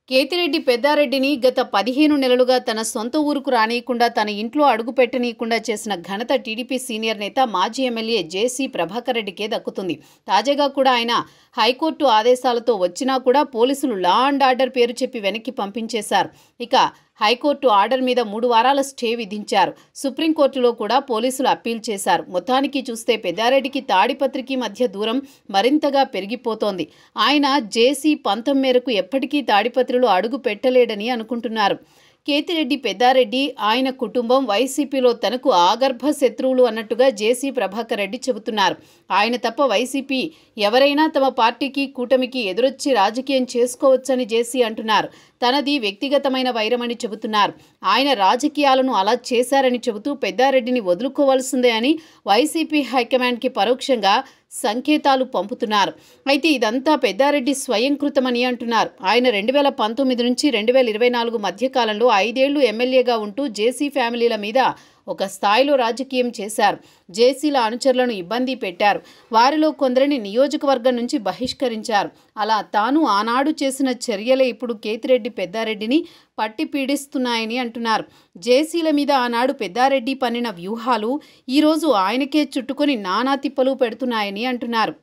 కేతిరెడ్డి పెద్దారెడ్డిని గత 15 నెలలుగా తన సొంత ఊరుకు రానీయకుండా తన ఇంట్లో అడుగు పెట్టనీయకుండా చేసిన ఘనత టీడీపీ సీనియర్ నేత మాజీ ఎమ్మెల్యే జేసీ ప్రభాకర్ రెడ్డికే దక్కుతుంది. తాజాగా కూడా ఆయన హైకోర్టు ఆదేశాలతో వచ్చినా కూడా పోలీసులు లా అండ్ ఆర్డర్ పేరు చెప్పి వెనక్కి పంపించేశారు. ఇక హైకోర్టు ఆర్డర్ మీద 3 వారాల స్టే విధించారు. సుప్రీంకోర్టులో కూడా పోలీసులు అప్పీల్ చేశారు. మొత్తానికి చూస్తే పెద్దారెడ్డికి తాడిపత్రికి మధ్య దూరం మరింతగా పెరిగిపోతోంది. ఆయన జేసీ పంతం మేరకు ఎప్పటికీ తాడిపత్రిలో అడుగు పెట్టలేడని అనుకుంటున్నారు. కేతిరెడ్డి పెద్దారెడ్డి ఆయన కుటుంబం వైసీపీలో తనకు ఆగర్భ శత్రువులు అన్నట్టుగా జేసీ ప్రభాకర్ రెడ్డి చెబుతున్నారు. ఆయన తప్ప వైసీపీ ఎవరైనా తమ పార్టీకి కూటమికి ఎదురొచ్చి రాజకీయం చేసుకోవచ్చని జేసీ అంటున్నారు. తనది వ్యక్తిగతమైన వైరమని చెబుతున్నారు. ఆయన రాజకీయాలను అలా చేశారని చెబుతూ పెద్దారెడ్డిని వదులుకోవాల్సిందే అని వైసీపీ హైకమాండ్కి పరోక్షంగా సంకేతాలు పంపుతున్నారు. అయితే ఇదంతా పెద్దారెడ్డి స్వయంకృతమని అంటున్నారు. ఆయన 2019 నుంచి 2024 మధ్యకాలంలో 5 ఏళ్లు ఎమ్మెల్యేగా ఉంటూ జేసీ ఫ్యామిలీల మీద ఒక స్థాయిలో రాజకీయం చేశారు. జేసీల అనుచరులను ఇబ్బంది పెట్టారు. వారిలో కొందరిని నియోజకవర్గం నుంచి బహిష్కరించారు. అలా తాను ఆనాడు చేసిన చర్యలే ఇప్పుడు కేతిరెడ్డి పెద్దారెడ్డిని పట్టి పీడిస్తున్నాయని అంటున్నారు. జేసీల మీద ఆనాడు పెద్దారెడ్డి పన్నిన వ్యూహాలు ఈరోజు ఆయనకే చుట్టుకొని నానా తిప్పలు పెడుతున్నాయని అంటున్నారు.